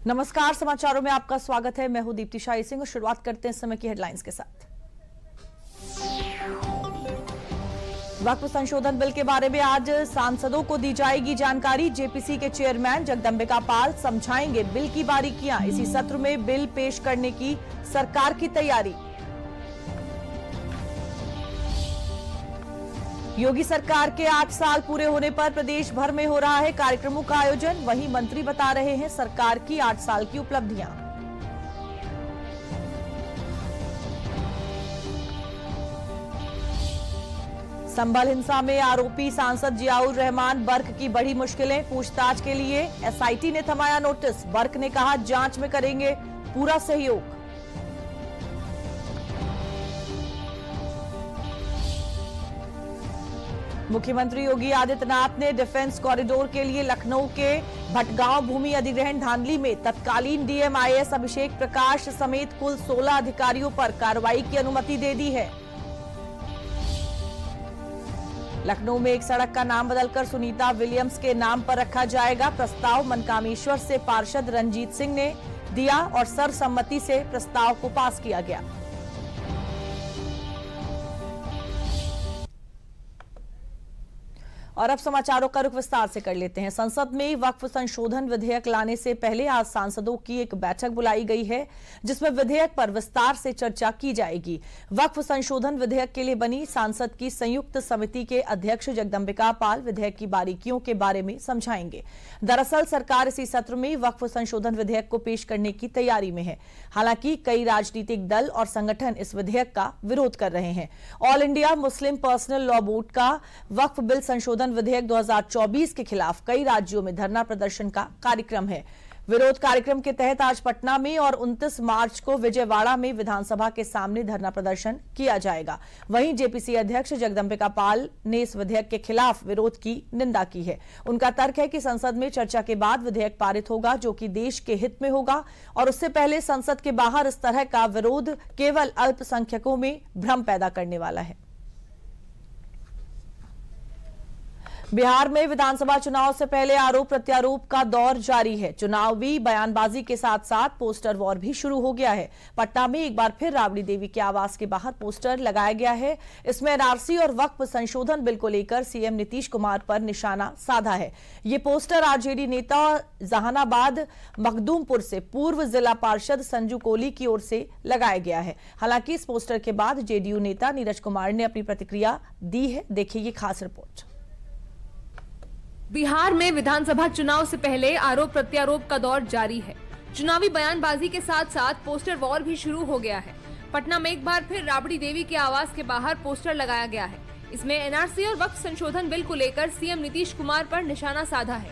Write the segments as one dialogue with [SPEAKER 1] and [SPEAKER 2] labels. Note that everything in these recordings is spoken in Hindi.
[SPEAKER 1] नमस्कार, समाचारों में आपका स्वागत है। मैं हूं दीप्ति शाही सिंह और शुरुआत करते हैं इस समय की हेडलाइंस के साथ। वक्फ संशोधन बिल के बारे में आज सांसदों को दी जाएगी जानकारी। जेपीसी के चेयरमैन जगदंबिका पाल समझाएंगे बिल की बारीकियां। इसी सत्र में बिल पेश करने की सरकार की तैयारी। योगी सरकार के 8 साल पूरे होने पर प्रदेश भर में हो रहा है कार्यक्रमों का आयोजन। वहीं मंत्री बता रहे हैं सरकार की 8 साल की उपलब्धियां। संभल हिंसा में आरोपी सांसद जियाउर रहमान बर्क की बड़ी मुश्किलें। पूछताछ के लिए एसआईटी ने थमाया नोटिस। बर्क ने कहा जांच में करेंगे पूरा सहयोग। मुख्यमंत्री योगी आदित्यनाथ ने डिफेंस कॉरिडोर के लिए लखनऊ के भटगांव भूमि अधिग्रहण धांधली में तत्कालीन डीएम आईएएस अभिषेक प्रकाश समेत कुल 16 अधिकारियों पर कार्रवाई की अनुमति दे दी है। लखनऊ में एक सड़क का नाम बदलकर सुनीता विलियम्स के नाम पर रखा जाएगा। प्रस्ताव मनकामेश्वर से पार्षद रंजीत सिंह ने दिया और सर्वसम्मति से प्रस्ताव को पास किया गया। और अब समाचारों का रुख विस्तार से कर लेते हैं। संसद में वक्फ संशोधन विधेयक लाने से पहले आज सांसदों की एक बैठक बुलाई गई है, जिसमें विधेयक पर विस्तार से चर्चा की जाएगी। वक्फ संशोधन विधेयक के लिए बनी सांसद की संयुक्त समिति के अध्यक्ष जगदंबिका पाल विधेयक की बारीकियों के बारे में समझाएंगे। दरअसल सरकार इसी सत्र में वक्फ संशोधन विधेयक को पेश करने की तैयारी में है। हालांकि कई राजनीतिक दल और संगठन इस विधेयक का विरोध कर रहे हैं। All India Muslim personal law board का वक्फ बिल संशोधन विधेयक 2024 के खिलाफ कई राज्यों में धरना प्रदर्शन का कार्यक्रम है। विरोध कार्यक्रम के तहत आज पटना में और 29 मार्च को विजयवाड़ा में विधानसभा के सामने धरना प्रदर्शन किया जाएगा। वहीं जेपीसी अध्यक्ष जगदंबिका पाल ने इस विधेयक के खिलाफ विरोध की निंदा की है। उनका तर्क है कि संसद में चर्चा के बाद विधेयक पारित होगा, जो कि देश के हित में होगा, और उससे पहले संसद के बाहर इस तरह का विरोध केवल अल्पसंख्यकों में भ्रम पैदा करने वाला है। बिहार में विधानसभा चुनाव से पहले आरोप प्रत्यारोप का दौर जारी है। चुनावी बयानबाजी के साथ साथ पोस्टर वॉर भी शुरू हो गया है। पटना में एक बार फिर राबड़ी देवी के आवास के बाहर पोस्टर लगाया गया है। इसमें एनआरसी और वक्फ संशोधन बिल को लेकर सीएम नीतीश कुमार पर निशाना साधा है। ये पोस्टर आरजेडी नेता जहानाबाद मखदूमपुर से पूर्व जिला पार्षद संजू कोहली की ओर से लगाया गया है। हालांकि इस पोस्टर के बाद जेडीयू नेता नीरज कुमार ने अपनी प्रतिक्रिया दी है। देखिए ये खास रिपोर्ट।
[SPEAKER 2] बिहार में विधानसभा चुनाव से पहले आरोप प्रत्यारोप का दौर जारी है। चुनावी बयानबाजी के साथ साथ पोस्टर वॉर भी शुरू हो गया है। पटना में एक बार फिर राबड़ी देवी के आवास के बाहर पोस्टर लगाया गया है। इसमें एनआरसी और वक्फ संशोधन बिल को लेकर सीएम नीतीश कुमार पर निशाना साधा है।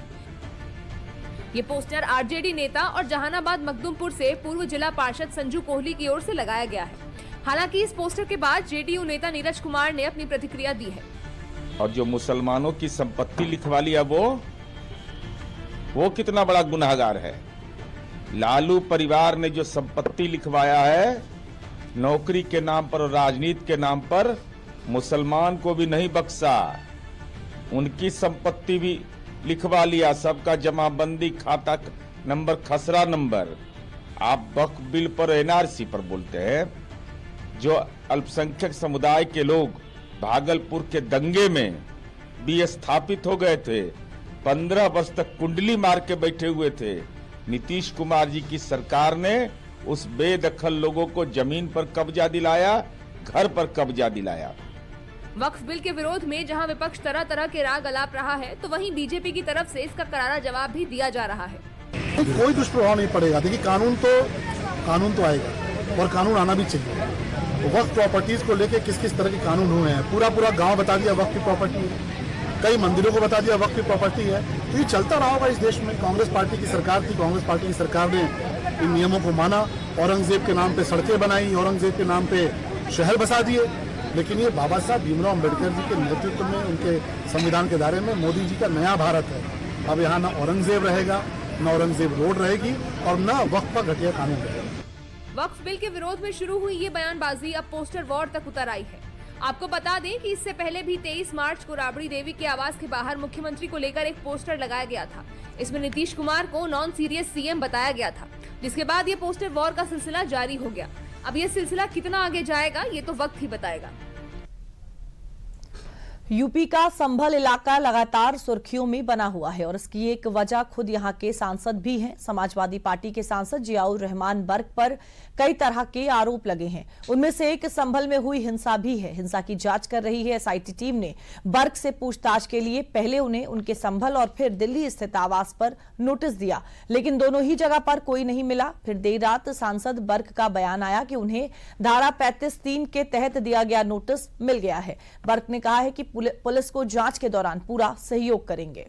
[SPEAKER 2] ये पोस्टर आरजेडी नेता और जहानाबाद मखदूमपुर से पूर्व जिला पार्षद संजू कोहली की ओर से लगाया गया है। हालांकि इस पोस्टर के बाद जेडीयू नेता नीरज कुमार ने अपनी प्रतिक्रिया दी है।
[SPEAKER 3] और जो मुसलमानों की संपत्ति लिखवा लिया वो कितना बड़ा गुनाहगार है। लालू परिवार ने जो संपत्ति लिखवाया है नौकरी के नाम पर और राजनीति के नाम पर, मुसलमान को भी नहीं बख्शा। उनकी संपत्ति भी लिखवा लिया, सबका जमाबंदी खाता नंबर खसरा नंबर। आप वक्फ बिल पर एनआरसी पर बोलते हैं। जो अल्पसंख्यक समुदाय के लोग भागलपुर के दंगे में भी स्थापित हो गए थे, 15 वर्ष तक कुंडली मार के बैठे हुए थे। नीतीश कुमार जी की सरकार ने उस बेदखल लोगों को जमीन पर कब्जा दिलाया, घर पर कब्जा दिलाया।
[SPEAKER 2] वक्फ बिल के विरोध में जहां विपक्ष तरह तरह के राग अलाप रहा है, तो वहीं बीजेपी की तरफ से इसका करारा जवाब भी दिया जा रहा है।
[SPEAKER 4] कोई दुष्प्रभाव नहीं पड़ेगा। देखिए कानून तो आएगा और कानून आना भी चाहिए। वक्फ प्रॉपर्टीज को लेके किस किस तरह के कानून हुए हैं, पूरा गांव बता दिया वक्फ की प्रॉपर्टी है। कई मंदिरों को बता दिया वक्फ की प्रॉपर्टी है। तो ये चलता रहा होगा इस देश में। कांग्रेस पार्टी की सरकार थी, कांग्रेस पार्टी की सरकार ने इन नियमों को माना। औरंगजेब के नाम पे सड़कें बनाई, औरंगजेब के नाम पे शहर बसा दिए। लेकिन ये बाबा साहब भीमराव अम्बेडकर जी के नेतृत्व में, उनके संविधान के दायरे में मोदी जी का नया भारत है। अब यहाँ न औरंगजेब रहेगा, न औरंगजेब रोड रहेगी और न वक्फ पर घटिया कानून रहेगा।
[SPEAKER 2] वक्फ बिल के विरोध में शुरू हुई ये बयानबाजी अब पोस्टर वॉर तक उतर आई है। आपको बता दें कि इससे पहले भी 23 मार्च को राबड़ी देवी के आवास के बाहर मुख्यमंत्री को लेकर एक पोस्टर लगाया गया था। इसमें नीतीश कुमार को नॉन सीरियस सीएम बताया गया था, जिसके बाद ये पोस्टर वॉर का सिलसिला जारी हो गया। अब ये सिलसिला कितना आगे जाएगा ये तो वक्त ही बताएगा।
[SPEAKER 1] यूपी का संभल इलाका लगातार सुर्खियों में बना हुआ है और इसकी एक वजह खुद यहां के सांसद भी हैं। समाजवादी पार्टी के सांसद जियाउर रहमान बर्क पर कई तरह के आरोप लगे हैं। उनमें से एक संभल में हुई हिंसा भी है। हिंसा की जांच कर रही है एसआईटी टीम ने बर्क से पूछताछ के लिए पहले उन्हें उनके संभल और फिर दिल्ली स्थित आवास पर नोटिस दिया, लेकिन दोनों ही जगह पर कोई नहीं मिला। फिर देर रात सांसद बर्क का बयान आया कि उन्हें धारा 35(3) के तहत दिया गया नोटिस मिल गया है। बर्क ने कहा है कि पुलिस को जांच के दौरान पूरा सहयोग करेंगे।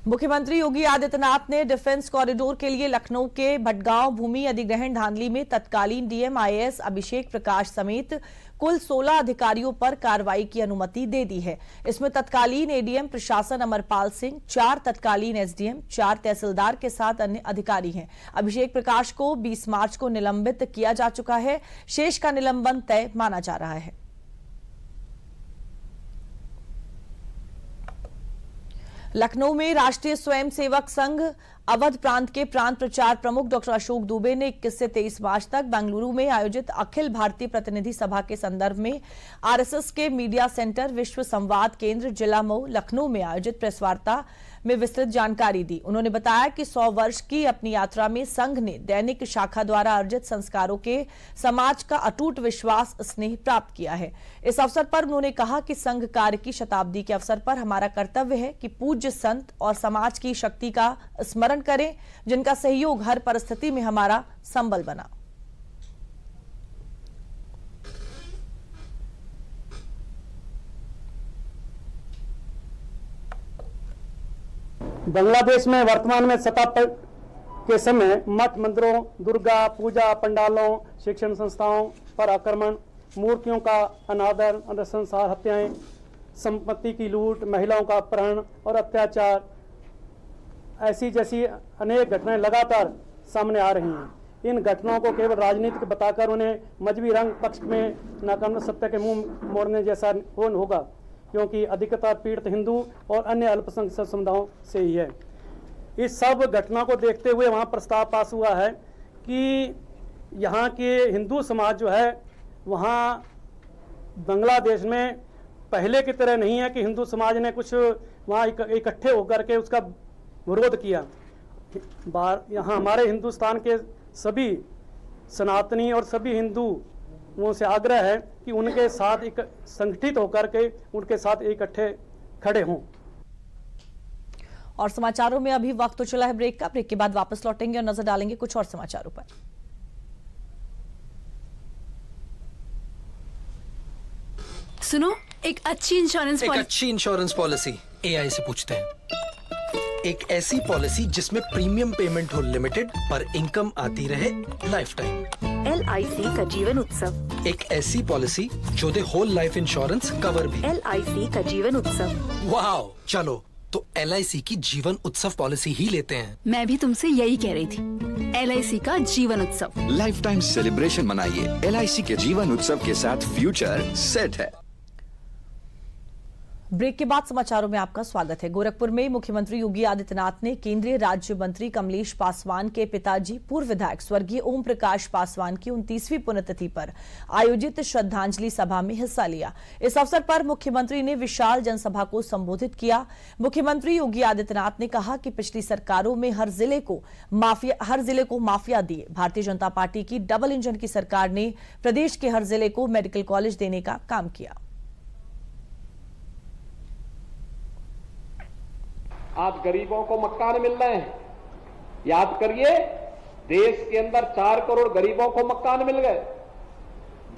[SPEAKER 1] मुख्यमंत्री योगी आदित्यनाथ ने डिफेंस कॉरिडोर के लिए लखनऊ के भटगांव भूमि अधिग्रहण धांधली में तत्कालीन डीएम आईएएस अभिषेक प्रकाश समेत कुल 16 अधिकारियों पर कार्रवाई की अनुमति दे दी है। इसमें तत्कालीन एडीएम प्रशासन अमरपाल सिंह, 4 तत्कालीन एसडीएम, 4 तहसीलदार के साथ अन्य अधिकारी हैं। अभिषेक प्रकाश को 20 मार्च को निलंबित किया जा चुका है। शेष का निलंबन तय माना जा रहा है। लखनऊ में राष्ट्रीय स्वयंसेवक संघ अवध प्रांत के प्रांत प्रचार प्रमुख डॉक्टर अशोक दुबे ने 21 से 23 मार्च तक बेंगलुरु में आयोजित अखिल भारतीय प्रतिनिधि सभा के संदर्भ में आरएसएस के मीडिया सेंटर विश्व संवाद केंद्र जिला मऊ लखनऊ में आयोजित प्रेस वार्ता में विस्तृत जानकारी दी। उन्होंने बताया कि 100 वर्ष की अपनी यात्रा में संघ ने दैनिक शाखा द्वारा अर्जित संस्कारों के समाज का अटूट विश्वास स्नेह प्राप्त किया है। इस अवसर पर उन्होंने कहा कि संघ कार्य की शताब्दी के अवसर पर हमारा कर्तव्य है कि पूज्य संत और समाज की शक्ति का स्मरण करें, जिनका सहयोग हर परिस्थिति में हमारा संबल बना।
[SPEAKER 5] बांग्लादेश में वर्तमान में सत्ता के समय मठ मंदिरों, दुर्गा पूजा पंडालों, शिक्षण संस्थाओं पर आक्रमण, मूर्तियों का अनादर, नरसंहार, हत्याएं, संपत्ति की लूट, महिलाओं का अपहरण और अत्याचार, ऐसी जैसी अनेक घटनाएं लगातार सामने आ रही हैं। इन घटनाओं को केवल राजनीतिक बताकर उन्हें मजहबी रंग पक्ष में नाकाम सत्य के मुंह मोड़ने जैसा होगा, क्योंकि अधिकतर पीड़ित हिंदू और अन्य अल्पसंख्यक समुदायों से ही है। इस सब घटना को देखते हुए वहाँ प्रस्ताव पास हुआ है कि यहाँ के हिंदू समाज जो है वहाँ बांग्लादेश में पहले की तरह नहीं है कि हिंदू समाज ने कुछ वहाँ इकट्ठे होकर के उसका विरोध किया। यहाँ हमारे हिंदुस्तान के सभी सनातनी और सभी हिंदुओं से आग्रह है कि उनके साथ एक संगठित होकर के उनके साथ इकट्ठे खड़े हों।
[SPEAKER 1] और समाचारों में अभी वक्त तो चला है ब्रेक का। ब्रेक के बाद वापस लौटेंगे और नजर डालेंगे कुछ और समाचारों पर।
[SPEAKER 6] सुनो, एक अच्छी
[SPEAKER 7] इंश्योरेंस पॉलिसी एआई से पूछते हैं। एक ऐसी पॉलिसी जिसमें प्रीमियम पेमेंट हो लिमिटेड पर इनकम आती रहे लाइफ टाइम।
[SPEAKER 6] LIC का जीवन उत्सव।
[SPEAKER 7] एक ऐसी पॉलिसी जो दे होल लाइफ इंश्योरेंस कवर भी।
[SPEAKER 6] LIC का जीवन उत्सव।
[SPEAKER 7] वाओ, चलो तो LIC की जीवन उत्सव पॉलिसी ही लेते हैं।
[SPEAKER 6] मैं भी तुमसे यही कह रही थी, LIC का जीवन उत्सव।
[SPEAKER 8] लाइफ टाइम सेलिब्रेशन मनाइए LIC के जीवन उत्सव के साथ। फ्यूचर सेट है।
[SPEAKER 1] ब्रेक के बाद समाचारों में आपका स्वागत है। गोरखपुर में मुख्यमंत्री योगी आदित्यनाथ ने केंद्रीय राज्य मंत्री कमलेश पासवान के पिताजी पूर्व विधायक स्वर्गीय ओम प्रकाश पासवान की 29वीं पुण्यतिथि पर आयोजित श्रद्धांजलि सभा में हिस्सा लिया। इस अवसर पर मुख्यमंत्री ने विशाल जनसभा को संबोधित किया। मुख्यमंत्री योगी आदित्यनाथ ने कहा कि पिछली सरकारों में हर जिले को माफिया दिए। भारतीय जनता पार्टी की डबल इंजन की सरकार ने प्रदेश के हर जिले को मेडिकल कॉलेज देने का काम किया।
[SPEAKER 9] आज गरीबों को मकान मिल रहे हैं। याद करिए, देश के अंदर 4 करोड़ गरीबों को मकान मिल गए,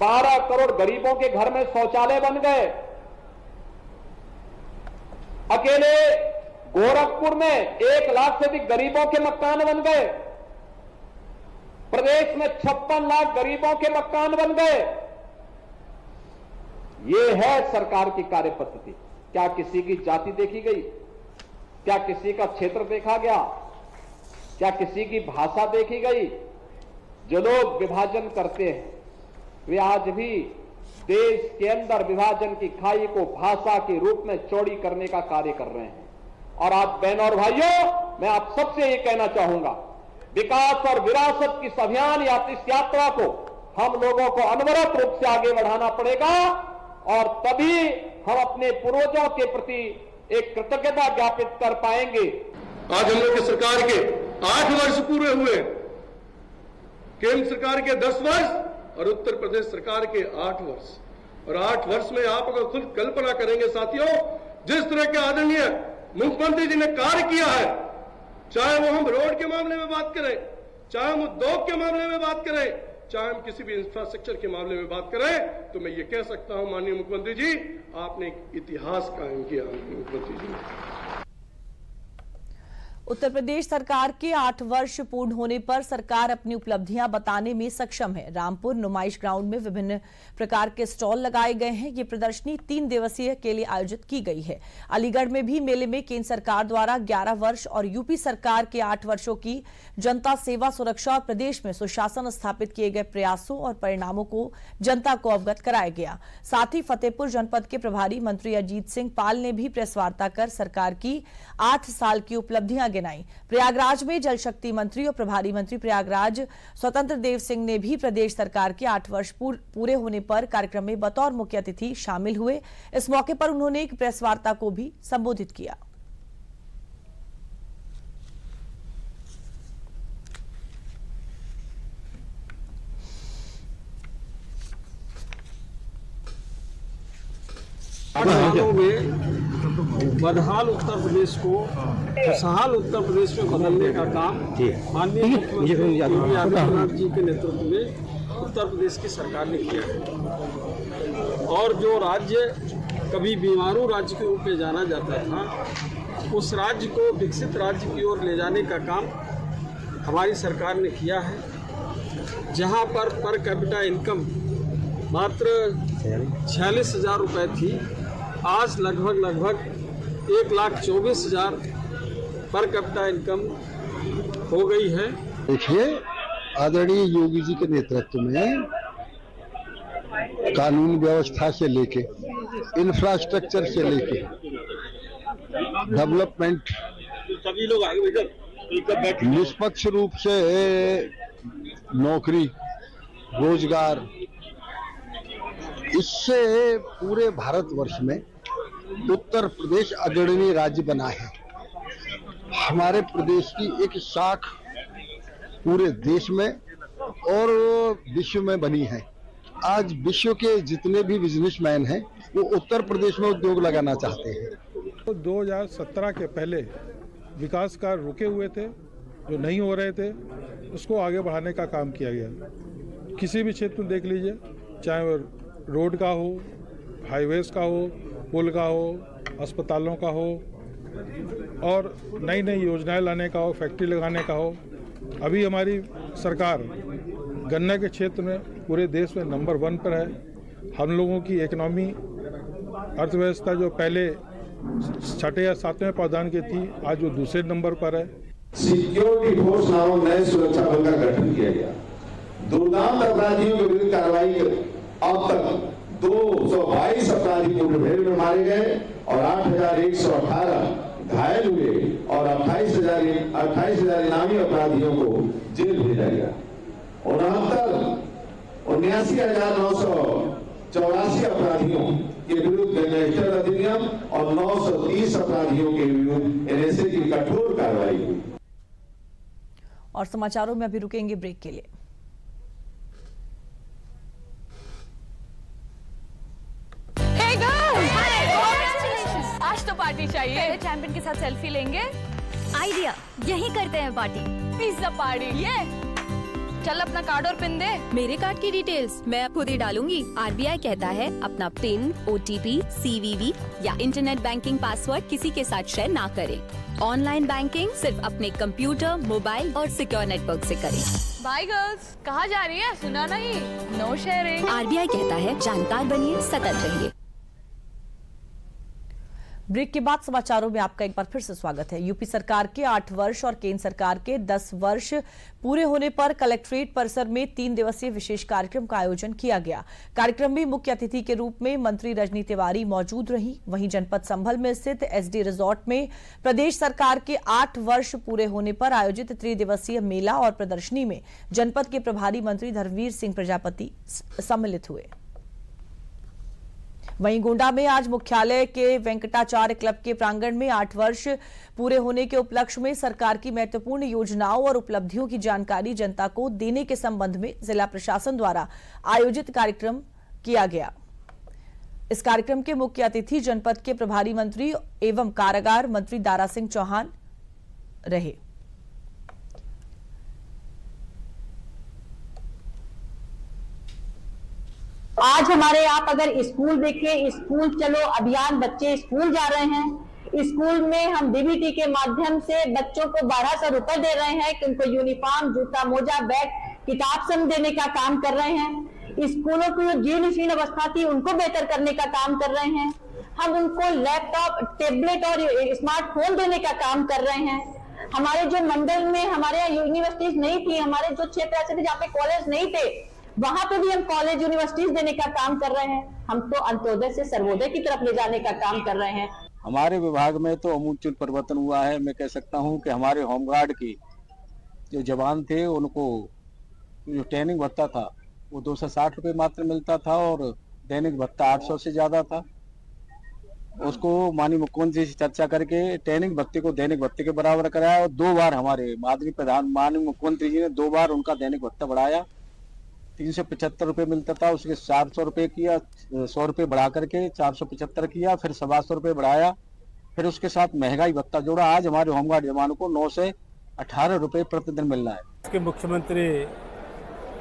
[SPEAKER 9] 12 करोड़ गरीबों के घर में शौचालय बन गए। अकेले गोरखपुर में 1 लाख से अधिक गरीबों के मकान बन गए। प्रदेश में 56 लाख गरीबों के मकान बन गए। ये है सरकार की कार्य पद्धति। क्या किसी की जाति देखी गई? क्या किसी का क्षेत्र देखा गया? क्या किसी की भाषा देखी गई? जो लोग विभाजन करते हैं, वे आज भी देश के अंदर विभाजन की खाई को भाषा के रूप में चौड़ी करने का कार्य कर रहे हैं। और आज बहनों और भाइयों, मैं आप सबसे ये कहना चाहूंगा, विकास और विरासत की इस अभियान या इस यात्रा को हम लोगों को अनवरत रूप से आगे बढ़ाना पड़ेगा और तभी हम अपने पूर्वजों के प्रति एक कृतज्ञता ज्ञापित कर पाएंगे।
[SPEAKER 10] आज हम लोग की सरकार के 8 वर्ष पूरे हुए, केंद्र सरकार के 10 वर्ष और उत्तर प्रदेश सरकार के 8 वर्ष। और 8 वर्ष में आप अगर खुद कल्पना करेंगे साथियों, जिस तरह के आदरणीय मुख्यमंत्री जी ने कार्य किया है, चाहे वो हम रोड के मामले में बात करें, चाहे हम उद्योग के मामले में बात करें, चाहे हम किसी भी इंफ्रास्ट्रक्चर के मामले में बात करें, तो मैं ये कह सकता हूं माननीय मुख्यमंत्री जी, आपने एक इतिहास कायम किया। मुख्यमंत्री जी,
[SPEAKER 1] उत्तर प्रदेश सरकार के 8 वर्ष पूर्ण होने पर सरकार अपनी उपलब्धियां बताने में सक्षम है। रामपुर नुमाइश ग्राउंड में विभिन्न प्रकार के स्टॉल लगाए गए हैं। ये प्रदर्शनी 3 दिवसीय के लिए आयोजित की गई है। अलीगढ़ में भी मेले में केंद्र सरकार द्वारा 11 वर्ष और यूपी सरकार के 8 वर्षों की जनता सेवा, सुरक्षा और प्रदेश में सुशासन स्थापित किए गए प्रयासों और परिणामों को जनता को अवगत कराया गया। साथ ही फतेहपुर जनपद के प्रभारी मंत्री अजीत सिंह पाल ने भी प्रेस वार्ता कर सरकार की 8 साल की उपलब्धियां गिनाई। प्रयागराज में जल शक्ति मंत्री और प्रभारी मंत्री प्रयागराज स्वतंत्र देव सिंह ने भी प्रदेश सरकार के 8 वर्ष पूरे होने पर कार्यक्रम में बतौर मुख्य अतिथि शामिल हुए। इस मौके पर उन्होंने एक प्रेस वार्ता को भी संबोधित किया।
[SPEAKER 11] बदहाल उत्तर प्रदेश को खुशहाल उत्तर प्रदेश में बदलने का काम माननीय मुख्यमंत्री योगी आदित्यनाथ जी के नेतृत्व में उत्तर प्रदेश की सरकार ने किया है। और जो राज्य कभी बीमारू राज्य के रूप में जाना जाता था, उस राज्य को विकसित राज्य की ओर ले जाने का काम हमारी सरकार ने किया है। जहां पर कैपिटा इनकम मात्र 46,000 रुपये थी, आज लगभग 1,24,000 पर कैपिटा इनकम हो गई है।
[SPEAKER 12] देखिए, आदरणीय योगी जी के नेतृत्व में कानून व्यवस्था से लेके इंफ्रास्ट्रक्चर से लेके डेवलपमेंट,
[SPEAKER 11] सभी लोग आगे
[SPEAKER 12] निष्पक्ष रूप से नौकरी, रोजगार, इससे पूरे भारतवर्ष में उत्तर प्रदेश अग्रणी राज्य बना है। हमारे प्रदेश की एक शाख पूरे देश में और विश्व में बनी है। आज विश्व के जितने भी बिजनेसमैन हैं वो उत्तर प्रदेश में उद्योग लगाना चाहते हैं।
[SPEAKER 13] तो 2017 के पहले विकास कार्य रुके हुए थे, जो नहीं हो रहे थे, उसको आगे बढ़ाने का काम किया गया। किसी भी क्षेत्र में देख लीजिए, चाहे वो रोड का हो, हाईवेज का हो, पुल का हो, अस्पतालों का हो और नई नई योजनाएं लाने का हो, फैक्ट्री लगाने का हो। अभी हमारी सरकार गन्ने के क्षेत्र में पूरे देश में नंबर 1 पर है। हम लोगों की इकोनॉमी, अर्थव्यवस्था जो पहले 6ठे या 7वें पावधान की थी, आज वो दूसरे नंबर पर है।
[SPEAKER 14] सिक्योरिटी फोर्स नामक नए सुरक्षा बल का गठन किया गया। दुर्दांत अपराधियों के विरुद्ध कार्रवाई अब तक 222 अपराधी मुठभेड़ में मारे गए और 8,118 घायल हुए और 28,000 इनामी अपराधियों को जेल भेजा गया। 79,79,984 अपराधियों के विरुद्ध गैंगस्टर अधिनियम और 930 अपराधियों के विरुद्ध एनएसए की कठोर कार्रवाई हुई।
[SPEAKER 1] और समाचारों में अभी रुकेंगे ब्रेक के लिए।
[SPEAKER 15] आज तो पार्टी चाहिए। चैंपियन के साथ सेल्फी लेंगे। आइडिया, यही करते हैं पार्टी। Pizza party. ये चल अपना कार्ड और पिन दे।
[SPEAKER 16] मेरे कार्ड की डिटेल्स मैं खुद ही डालूंगी। आरबीआई कहता है अपना पिन, ओटीपी, सीवीवी या इंटरनेट बैंकिंग पासवर्ड किसी के साथ शेयर ना करें। ऑनलाइन बैंकिंग सिर्फ अपने कंप्यूटर, मोबाइल और सिक्योर नेटवर्क से करें।
[SPEAKER 15] बाय गर्ल्स, कहाँ जा रही है? सुना नहीं, नो शेयरिंग।
[SPEAKER 16] आरबीआई कहता है जानकार बनिए, सतर्क रहिए।
[SPEAKER 1] ब्रेक के बाद समाचारों में आपका एक बार फिर से स्वागत है। यूपी सरकार के 8 वर्ष और केंद्र सरकार के 10 वर्ष पूरे होने पर कलेक्ट्रेट परिसर में 3 दिवसीय विशेष कार्यक्रम का आयोजन किया गया। कार्यक्रम में मुख्य अतिथि के रूप में मंत्री रजनी तिवारी मौजूद रही। वहीं जनपद संभल में स्थित एसडी रिजॉर्ट में प्रदेश सरकार के 8 वर्ष पूरे होने पर आयोजित त्रिदिवसीय मेला और प्रदर्शनी में जनपद के प्रभारी मंत्री धर्मवीर सिंह प्रजापति सम्मिलित हुए। वहीं गोंडा में आज मुख्यालय के वेंकटाचार्य क्लब के प्रांगण में 8 वर्ष पूरे होने के उपलक्ष्य में सरकार की महत्वपूर्ण योजनाओं और उपलब्धियों की जानकारी जनता को देने के संबंध में जिला प्रशासन द्वारा आयोजित कार्यक्रम किया गया। इस कार्यक्रम के मुख्य अतिथि जनपद के प्रभारी मंत्री एवं कारागार मंत्री दारा सिंह चौहान रहे।
[SPEAKER 17] आज हमारे आप अगर स्कूल देखें, स्कूल चलो अभियान, बच्चे स्कूल जा रहे हैं। स्कूल में हम डीबीटी के माध्यम से बच्चों को 1200 रुपए दे रहे हैं कि उनको यूनिफॉर्म, जूता, मोजा, बैग, किताब सब देने का काम कर रहे हैं। स्कूलों की जो जीर्णशीर्ण अवस्था थी उनको बेहतर करने का काम कर रहे हैं। हम उनको लैपटॉप, टेबलेट और स्मार्टफोन देने का काम कर रहे हैं। हमारे जो मंडल में हमारे यहाँ यूनिवर्सिटीज नहीं थी, हमारे जो क्षेत्र ऐसे थे जहाँ पे कॉलेज नहीं थे, वहां पे भी हम कॉलेज यूनिवर्सिटीज देने का काम कर रहे हैं। हम तो अंत्योदय से सर्वोदय की तरफ ले जाने का काम कर रहे हैं।
[SPEAKER 11] हमारे विभाग में तो अमूलचूल परिवर्तन हुआ है। मैं कह सकता हूं कि हमारे होमगार्ड की जो जवान थे उनको जो ट्रेनिंग भत्ता था वो 260 रुपये मात्र मिलता था और दैनिक भत्ता 800 से ज्यादा था। उसको माननीय मुख्यमंत्री से चर्चा करके ट्रेनिंग भत्ते को दैनिक भत्ते के बराबर कराया और 2 बार हमारे माननीय मुख्यमंत्री जी ने 2 बार उनका दैनिक भत्ता बढ़ाया। 375 रुपये मिलता था, उसके 400 रुपये किया, 100 रुपये बढ़ा करके 475 किया, फिर 125 रुपये बढ़ाया, फिर उसके साथ महंगाई भत्ता जोड़ा। आज हमारे होमगार्ड जवानों को 9 से 18 रुपये प्रतिदिन मिल रहा है।
[SPEAKER 18] इसके मुख्यमंत्री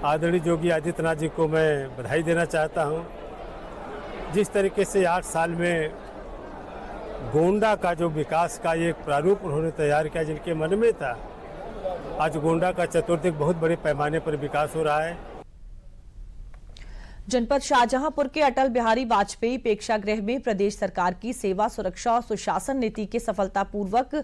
[SPEAKER 18] आदरणीय योगी आदित्यनाथ जी को मैं बधाई देना चाहता हूं। जिस तरीके से 8 साल में गोंडा का जो विकास का एक प्रारूप उन्होंने तैयार किया, जिनके मन में था, आज गोंडा का चतुर्दिक बहुत बड़े पैमाने पर विकास हो रहा है।
[SPEAKER 1] जनपद शाहजहांपुर के अटल बिहारी वाजपेयी प्रेक्षागृह में प्रदेश सरकार की सेवा, सुरक्षा और सुशासन नीति के सफलतापूर्वक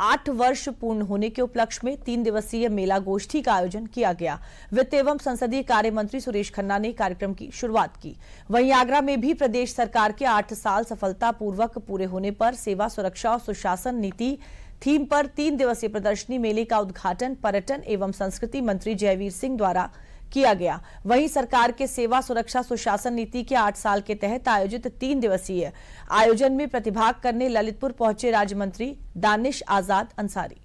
[SPEAKER 1] 8 वर्ष पूर्ण होने के उपलक्ष्य में 3 दिवसीय मेला गोष्ठी का आयोजन किया गया। वित्त एवं संसदीय कार्य मंत्री सुरेश खन्ना ने कार्यक्रम की शुरुआत की। वहीं आगरा में भी प्रदेश सरकार के 8 साल सफलतापूर्वक पूरे होने पर सेवा, सुरक्षा और सुशासन नीति थीम पर 3 दिवसीय प्रदर्शनी मेले का उद्घाटन पर्यटन एवं संस्कृति मंत्री जयवीर सिंह द्वारा किया गया। वहीं सरकार के सेवा, सुरक्षा, सुशासन नीति के 8 साल के तहत आयोजित 3 दिवसीय आयोजन में प्रतिभाग करने ललितपुर पहुंचे राज्य मंत्री दानिश आजाद अंसारी।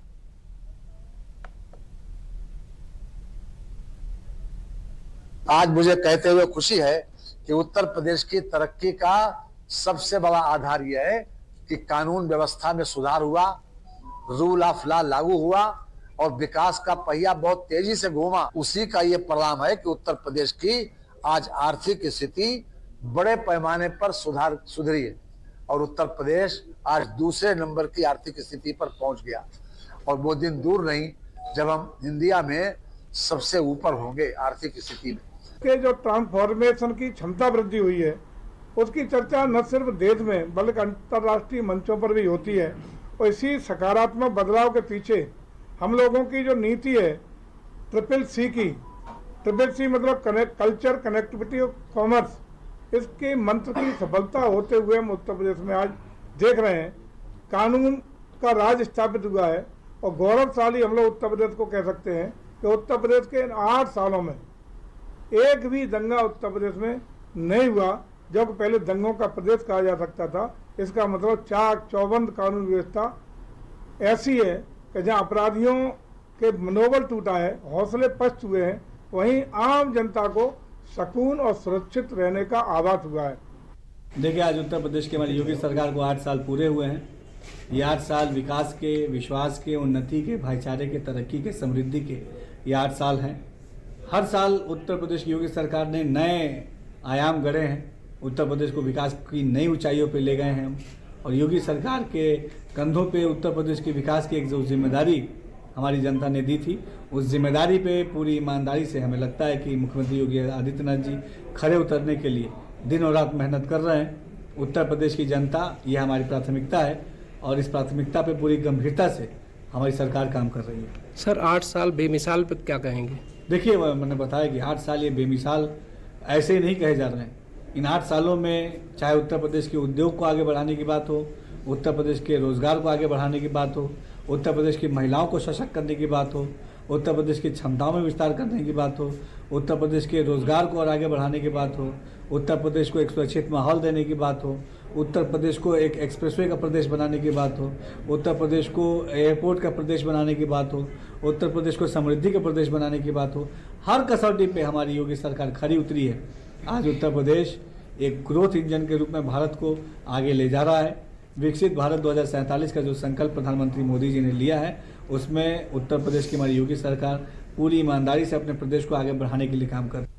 [SPEAKER 19] आज मुझे कहते हुए खुशी है कि उत्तर प्रदेश की तरक्की का सबसे बड़ा आधार यह है कि कानून व्यवस्था में सुधार हुआ, रूल ऑफ लॉ लागू हुआ और विकास का पहिया बहुत तेजी से घूमा। उसी का ये परिणाम है कि उत्तर प्रदेश की आज आर्थिक स्थिति बड़े पैमाने पर सुधरी है और उत्तर प्रदेश आज दूसरे नंबर की आर्थिक स्थिति पर पहुंच गया और वो दिन दूर नहीं जब हम इंडिया में सबसे ऊपर होंगे आर्थिक स्थिति में।
[SPEAKER 13] के जो ट्रांसफॉर्मेशन की क्षमता वृद्धि हुई है उसकी चर्चा न सिर्फ देश में बल्कि अंतर्राष्ट्रीय मंचों पर भी होती है और इसी सकारात्मक बदलाव के पीछे हम लोगों की जो नीति है ट्रिपल सी मतलब कल्चर, कनेक्टिविटी और कॉमर्स, इसके मंत्र की सफलता होते हुए हम उत्तर प्रदेश में आज देख रहे हैं कानून का राज स्थापित हुआ है और गौरवशाली हम लोग उत्तर प्रदेश को कह सकते हैं कि उत्तर प्रदेश के 8 सालों में एक भी दंगा उत्तर प्रदेश में नहीं हुआ। जब पहले दंगों का प्रदेश कहा जा सकता था, इसका मतलब चाक चौबंद कानून व्यवस्था ऐसी है कि जहां अपराधियों के मनोबल टूटा है, हौसले पस्त हुए हैं, वहीं आम जनता को सुकून और सुरक्षित रहने का आभास हुआ है।
[SPEAKER 20] देखिए, आज उत्तर प्रदेश के हमारी योगी सरकार को 8 साल पूरे हुए हैं। ये 8 साल विकास के, विश्वास के, उन्नति के, भाईचारे के, तरक्की के, समृद्धि के ये 8 साल हैं। हर साल उत्तर प्रदेश की योगी सरकार ने नए आयाम गढ़े हैं, उत्तर प्रदेश को विकास की नई ऊंचाइयों पे ले गए हैं हम। और योगी सरकार के कंधों पे उत्तर प्रदेश के विकास की एक जो जिम्मेदारी हमारी जनता ने दी थी, उस जिम्मेदारी पे पूरी ईमानदारी से हमें लगता है कि मुख्यमंत्री योगी आदित्यनाथ जी खड़े उतरने के लिए दिन और रात मेहनत कर रहे हैं उत्तर प्रदेश की जनता, ये हमारी प्राथमिकता है और इस प्राथमिकता पे पूरी गंभीरता से हमारी सरकार काम कर रही है।
[SPEAKER 21] सर 8 साल बेमिसाल पे क्या कहेंगे?
[SPEAKER 20] देखिए, मैंने बताया कि 8 साल ये बेमिसाल ऐसे ही नहीं कहे जा रहे हैं। इन 8 सालों में चाहे उत्तर प्रदेश के उद्योग को आगे बढ़ाने की बात हो, उत्तर प्रदेश के रोजगार को आगे बढ़ाने की बात हो, उत्तर प्रदेश की महिलाओं को सशक्त करने की बात हो, उत्तर प्रदेश की क्षमताओं में विस्तार करने की बात हो, उत्तर प्रदेश के रोजगार को और आगे बढ़ाने की बात हो, उत्तर प्रदेश को एक सुरक्षित माहौल देने की बात हो, उत्तर प्रदेश को एक एक्सप्रेसवे का प्रदेश बनाने की बात हो, उत्तर प्रदेश को एयरपोर्ट का प्रदेश बनाने की बात हो, उत्तर प्रदेश को समृद्धि का प्रदेश बनाने की बात हो, हर कसौटी पे हमारी योगी सरकार खरी उतरी है। आज उत्तर प्रदेश एक ग्रोथ इंजन के रूप में भारत को आगे ले जा रहा है। विकसित भारत 2047 का जो संकल्प प्रधानमंत्री मोदी जी ने लिया है, उसमें उत्तर प्रदेश की हमारी योगी सरकार पूरी ईमानदारी से अपने प्रदेश को आगे बढ़ाने के लिए काम कर रही है।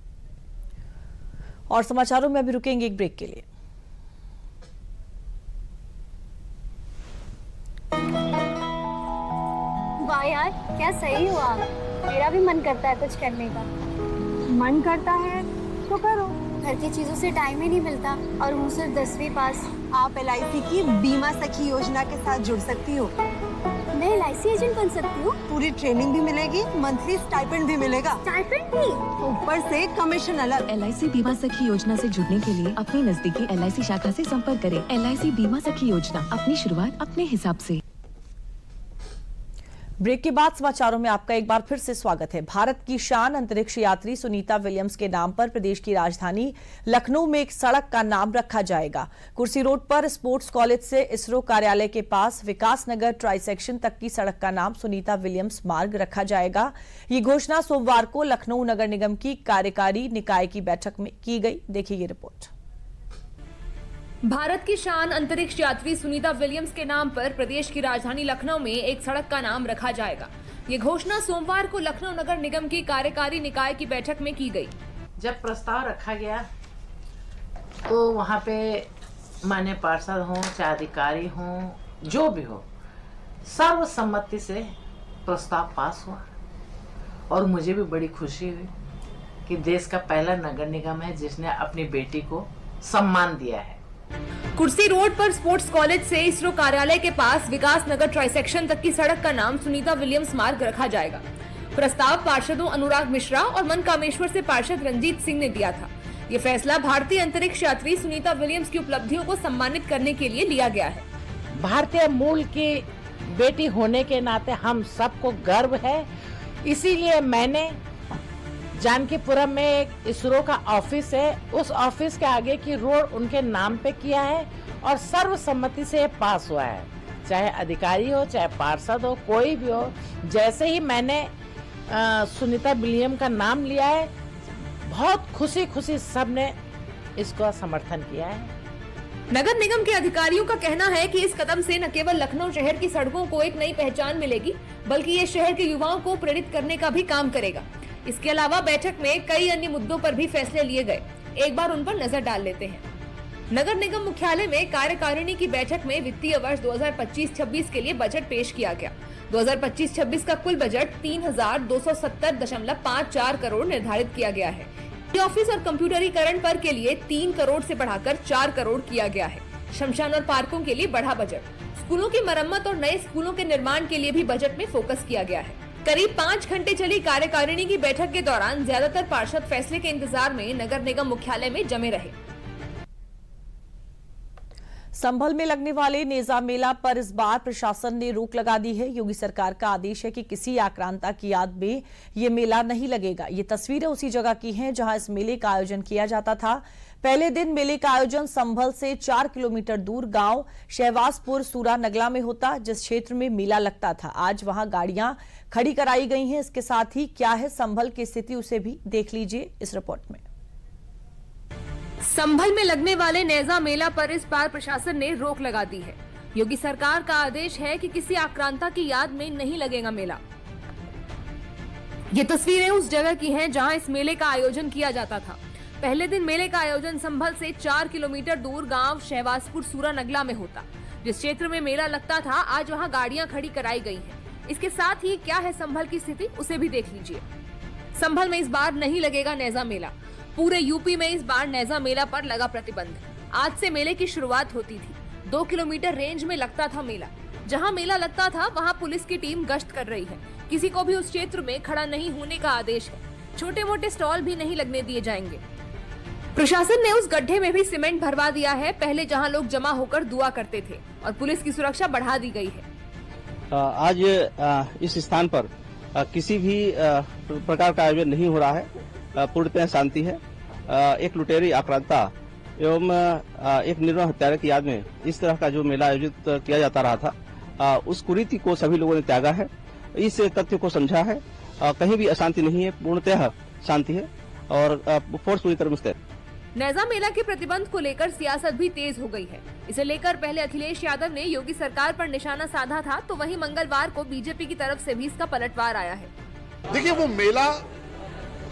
[SPEAKER 1] और समाचारों में अभी रुकेंगे एक ब्रेक के लिए।
[SPEAKER 22] वाह यार, क्या सही हुआ। मेरा भी मन करता है कुछ करने का। मन करता है तो करो। घर की चीजों से टाइम ही नहीं मिलता और हूँ सिर्फ 10वीं पास।
[SPEAKER 23] आप LIC की बीमा सखी योजना के साथ जुड़ सकती हो।
[SPEAKER 22] मैं LIC एजेंट बन सकती हूँ?
[SPEAKER 23] पूरी ट्रेनिंग भी मिलेगी, मंथली स्टाइपेंड भी मिलेगा।
[SPEAKER 22] स्टाइपेंड भी?
[SPEAKER 23] ऊपर से कमीशन अलग।
[SPEAKER 24] LIC बीमा सखी योजना से जुड़ने के लिए अपनी नजदीकी LIC शाखा से संपर्क करें। LIC बीमा सखी योजना, अपनी शुरुआत अपने हिसाब से।
[SPEAKER 1] ब्रेक के बाद समाचारों में आपका एक बार फिर से स्वागत है। भारत की शान अंतरिक्ष यात्री सुनीता विलियम्स के नाम पर प्रदेश की राजधानी लखनऊ में एक सड़क का नाम रखा जाएगा। कुर्सी रोड पर स्पोर्ट्स कॉलेज से इसरो कार्यालय के पास विकास नगर ट्राई सेक्शन तक की सड़क का नाम सुनीता विलियम्स मार्ग रखा जाएगा। ये घोषणा सोमवार को लखनऊ नगर निगम की कार्यकारी निकाय की बैठक में की गई। देखिए ये रिपोर्ट।
[SPEAKER 2] भारत की शान अंतरिक्ष यात्री सुनीता विलियम्स के नाम पर प्रदेश की राजधानी लखनऊ में एक सड़क का नाम रखा जाएगा। ये घोषणा सोमवार को लखनऊ नगर निगम की कार्यकारी निकाय की बैठक में की गई।
[SPEAKER 25] जब प्रस्ताव रखा गया तो वहाँ पे माननीय पार्षद हों चाहे अधिकारी हों, जो भी हो, सर्वसम्मति से प्रस्ताव पास हुआ और मुझे भी बड़ी खुशी हुई कि देश का पहला नगर निगम है जिसने अपनी बेटी को सम्मान दिया है।
[SPEAKER 2] कुर्सी रोड पर स्पोर्ट्स कॉलेज से इसरो कार्यालय के पास विकास नगर ट्राई सेक्शन तक की सड़क का नाम सुनीता विलियम्स मार्ग रखा जाएगा। प्रस्ताव पार्षदों अनुराग मिश्रा और मनकामेश्वर से पार्षद रंजीत सिंह ने दिया था। ये फैसला भारतीय अंतरिक्ष यात्री सुनीता विलियम्स की उपलब्धियों को सम्मानित करने के लिए लिया गया है।
[SPEAKER 25] भारतीय मूल की बेटी होने के नाते हम सबको गर्व है, इसीलिए मैंने जानकीपुरम में एक इसरो का ऑफिस है, उस ऑफिस के आगे की रोड उनके नाम पे किया है और सर्वसम्मति से पास हुआ है। चाहे अधिकारी हो चाहे पार्षद हो, कोई भी हो, जैसे ही मैंने सुनीता विलियम का नाम लिया है, बहुत खुशी खुशी सबने इसको समर्थन किया है।
[SPEAKER 2] नगर निगम के अधिकारियों का कहना है कि इस कदम से न केवल लखनऊ शहर की सड़कों को एक नई पहचान मिलेगी, बल्कि ये शहर के युवाओं को प्रेरित करने का भी काम करेगा। इसके अलावा बैठक में कई अन्य मुद्दों पर भी फैसले लिए गए। एक बार उन पर नजर डाल लेते हैं। नगर निगम मुख्यालय में कार्यकारिणी की बैठक में वित्तीय वर्ष 2025-26 के लिए बजट पेश किया गया। 2025-26 का कुल बजट 3,270.54 करोड़ निर्धारित किया गया है। ऑफिस और कंप्यूटरीकरण पर के लिए 3 करोड़ से बढ़ाकर 4 करोड़ किया गया है। शमशान और पार्कों के लिए बढ़ा बजट। स्कूलों की मरम्मत और नए स्कूलों के निर्माण के लिए भी बजट में फोकस किया गया है। करीब 5 घंटे चली कार्यकारिणी की बैठक के दौरान ज्यादातर पार्षद फैसले के इंतजार में नगर निगम मुख्यालय में जमे रहे।
[SPEAKER 1] संभल में लगने वाले नेजा मेला पर इस बार प्रशासन ने रोक लगा दी है। योगी सरकार का आदेश है कि किसी आक्रांता की याद में ये मेला नहीं लगेगा। ये तस्वीरें उसी जगह की हैं जहां इस मेले का आयोजन किया जाता था। पहले दिन मेले का आयोजन संभल से 4 किलोमीटर दूर गांव शहवाजपुर सूरा नगला में होता, जिस क्षेत्र में मेला लगता था। आज वहां गाड़ियां खड़ी कराई गई हैं। इसके साथ ही क्या है संभल की स्थिति, उसे भी देख लीजिए इस रिपोर्ट में।
[SPEAKER 2] संभल में लगने वाले नेजा मेला पर इस बार प्रशासन ने रोक लगा दी है। योगी सरकार का आदेश है कि किसी आक्रांता की याद में नहीं लगेगा मेला। ये तस्वीरें उस जगह की हैं जहां इस मेले का आयोजन किया जाता था। पहले दिन मेले का आयोजन संभल से 4 किलोमीटर दूर गांव शहवाजपुर सूरा नगला में होता। जिस क्षेत्र में मेला लगता था, आज वहां गाड़ियां खड़ी कराई गई हैं। इसके साथ ही क्या है संभल की स्थिति, उसे भी देख लीजिए। संभल में इस बार नहीं लगेगा नेजा मेला। पूरे यूपी में इस बार नेजा मेला पर लगा प्रतिबंध। आज से मेले की शुरुआत होती थी। 2 किलोमीटर रेंज में लगता था मेला। जहां मेला लगता था वहां पुलिस की टीम गश्त कर रही है। किसी को भी उस क्षेत्र में खड़ा नहीं होने का आदेश है। छोटे मोटे स्टॉल भी नहीं लगने दिए जाएंगे। प्रशासन ने उस गड्ढे में भी सीमेंट भरवा दिया है। पहले जहां लोग जमा होकर दुआ करते थे और पुलिस की सुरक्षा बढ़ा दी गई है।
[SPEAKER 3] आज इस स्थान पर किसी भी प्रकार का आयोजन नहीं हो रहा है। पूर्णतः शांति है। एक लुटेरी आक्रांता एवं एक निर्मम हत्यारे की याद में इस तरह का जो मेला आयोजित किया जाता रहा था, उस कुरीति को सभी लोगों ने त्यागा है, इस तथ्य को समझा है। कहीं भी अशांति नहीं है, पूर्णतः शांति है और फोर्स पूरी तरह मुस्तैद।
[SPEAKER 2] नेजा मेला के प्रतिबंध को लेकर सियासत भी तेज हो गई है। इसे लेकर पहले अखिलेश यादव ने योगी सरकार पर निशाना साधा था, तो वहीं मंगलवार को बीजेपी की तरफ से भी इसका पलटवार आया है।
[SPEAKER 4] देखिए, वो मेला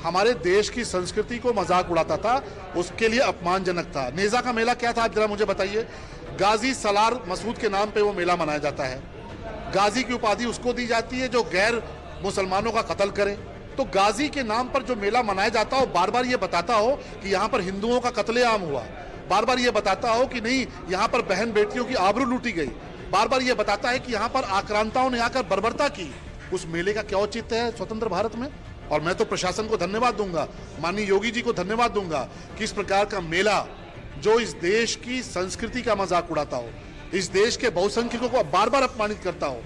[SPEAKER 4] हमारे देश की संस्कृति को मजाक उड़ाता था, उसके लिए अपमानजनक था। नेजा का मेला क्या था, आप जरा मुझे बताइए। गाजी सलार मसूद के नाम पे वो मेला मनाया जाता है। गाजी की उपाधि उसको दी जाती है जो गैर मुसलमानों का कत्ल करे। तो गाजी के नाम पर जो मेला मनाया जाता हो, बार बार ये बताता हो कि यहाँ पर हिंदुओं का कत्लेआम हुआ, बार बार ये बताता हो कि नहीं यहाँ पर बहन बेटियों की आबरू लूटी गई, बार बार ये बताता है कि यहाँ पर आक्रांताओं ने आकर बर्बरता की, उस मेले का क्या औचित्य है स्वतंत्र भारत में? और मैं तो प्रशासन को धन्यवाद दूंगा, माननीय योगी जी को धन्यवाद दूंगा कि इस प्रकार का मेला जो इस देश की संस्कृति का मजाक उड़ाता हो, इस देश के बहुसंख्यकों को बार बार अपमानित करता हो,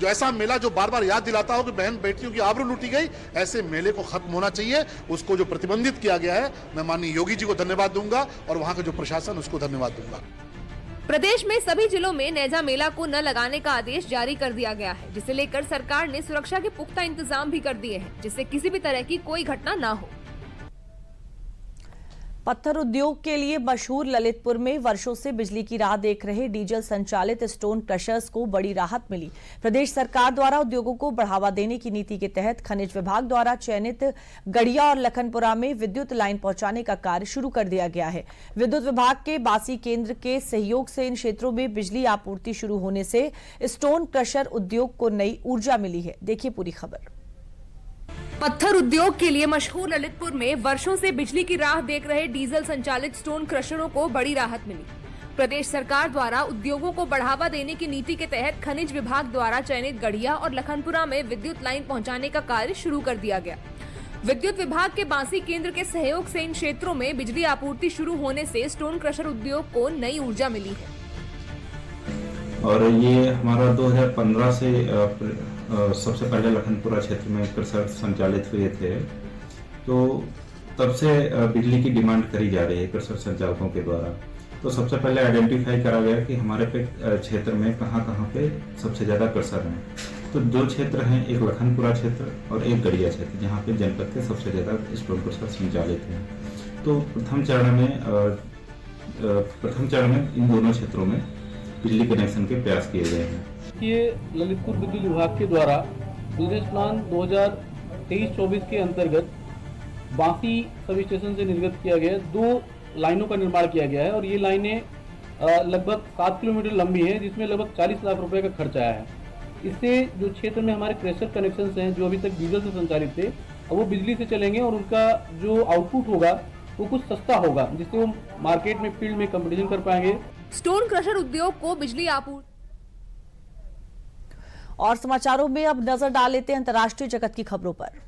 [SPEAKER 4] जो ऐसा मेला जो बार बार याद दिलाता हो कि बहन बेटियों की आबरू लूटी गई, ऐसे मेले को खत्म होना चाहिए। उसको जो प्रतिबंधित किया गया है, मैं माननीय योगी जी को धन्यवाद दूंगा और वहां का जो प्रशासन उसको धन्यवाद दूंगा।
[SPEAKER 2] प्रदेश में सभी जिलों में नेजा मेला को न लगाने का आदेश जारी कर दिया गया है, जिसे लेकर सरकार ने सुरक्षा के पुख्ता इंतजाम भी कर दिए हैं, जिससे किसी भी तरह की कोई घटना न हो।
[SPEAKER 1] पत्थर उद्योग के लिए मशहूर ललितपुर में वर्षों से बिजली की राह देख रहे डीजल संचालित स्टोन क्रशर्स को बड़ी राहत मिली। प्रदेश सरकार द्वारा उद्योगों को बढ़ावा देने की नीति के तहत खनिज विभाग द्वारा चयनित गड़िया और लखनपुरा में विद्युत लाइन पहुंचाने का कार्य शुरू कर दिया गया है। विद्युत विभाग के बासी केंद्र के सहयोग से इन क्षेत्रों में बिजली आपूर्ति शुरू होने से स्टोन क्रशर उद्योग को नई ऊर्जा मिली है। देखिए पूरी खबर।
[SPEAKER 2] पत्थर उद्योग के लिए मशहूर ललितपुर में वर्षों से बिजली की राह देख रहे डीजल संचालित स्टोन क्रशरों को बड़ी राहत मिली। प्रदेश सरकार द्वारा उद्योगों को बढ़ावा देने की नीति के तहत खनिज विभाग द्वारा चयनित गड़िया और लखनपुरा में विद्युत लाइन पहुंचाने का कार्य शुरू कर दिया गया। विद्युत विभाग के बासी केंद्र के सहयोग से इन क्षेत्रों में बिजली आपूर्ति शुरू होने से स्टोन क्रशर उद्योग को नई ऊर्जा मिली है।
[SPEAKER 5] और ये हमारा 2015 से सबसे पहले लखनपुरा क्षेत्र में क्रशर संचालित हुए थे, तो तब से बिजली की डिमांड करी जा रही है क्रशर संचालकों के द्वारा। तो सबसे पहले आइडेंटिफाई करा गया कि हमारे पे क्षेत्र में कहाँ पे सबसे ज्यादा क्रशर हैं। तो 2 क्षेत्र हैं, एक लखनपुरा क्षेत्र और एक गड़िया क्षेत्र, जहाँ पे जनपद के सबसे ज्यादा स्टोन क्रशर संचालित हैं। तो प्रथम चरण में इन दोनों क्षेत्रों में बिजली कनेक्शन के प्रयास किए गए हैं।
[SPEAKER 6] ये ललितपुर विद्युत विभाग के द्वारा बिजनेस प्लान 2023-24 के अंतर्गत बासी सब स्टेशन से निर्गत किया गया 2 लाइनों का निर्माण किया गया है और ये लाइनें लगभग 7 किलोमीटर लंबी है, जिसमें लगभग 40 लाख रुपए का खर्च आया है। इससे जो क्षेत्र में हमारे क्रशर कनेक्शन हैं जो अभी तक डीजल से संचालित थे, अब वो बिजली से चलेंगे और उनका जो आउटपुट होगा वो कुछ सस्ता होगा, जिससे वो मार्केट में फील्ड में कंपटीशन कर पाएंगे।
[SPEAKER 2] स्टोन क्रशर उद्योग को बिजली आपूर्ति।
[SPEAKER 1] और समाचारों में अब नजर डाल लेते हैं अंतर्राष्ट्रीय जगत की खबरों पर।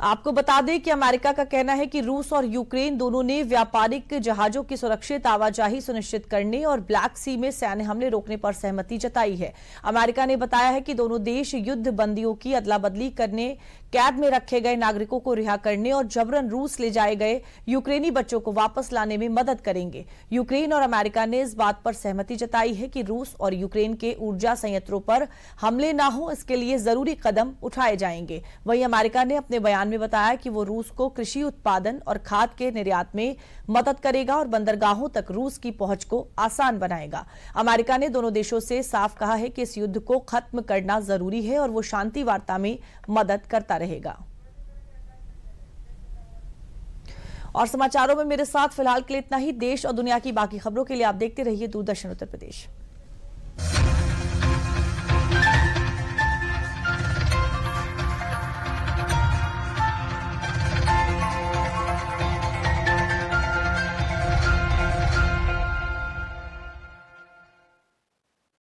[SPEAKER 1] आपको बता दें कि अमेरिका का कहना है कि रूस और यूक्रेन दोनों ने व्यापारिक जहाजों की सुरक्षित आवाजाही सुनिश्चित करने और ब्लैक सी में सैन्य हमले रोकने पर सहमति जताई है। अमेरिका ने बताया है कि दोनों देश युद्ध बंदियों की अदला बदली करने, कैद में रखे गए नागरिकों को रिहा करने और जबरन रूस ले जाए गए यूक्रेनी बच्चों को वापस लाने में मदद करेंगे। यूक्रेन और अमेरिका ने इस बात पर सहमति जताई है कि रूस और यूक्रेन के ऊर्जा संयंत्रों पर हमले न हो, इसके लिए जरूरी कदम उठाए जाएंगे। वहीं अमेरिका ने अपने बयान में बताया कि वो रूस को कृषि उत्पादन और खाद के निर्यात में मदद करेगा और बंदरगाहों तक रूस की पहुंच को आसान बनाएगा। अमेरिका ने दोनों देशों से साफ कहा है कि इस युद्ध को खत्म करना जरूरी है और वो शांति वार्ता में मदद करता रहेगा। और समाचारों में मेरे साथ फिलहाल के लिए इतना ही। देश और दुनिया की बाकी खबरों के लिए आप देखते रहिए दूरदर्शन उत्तर प्रदेश।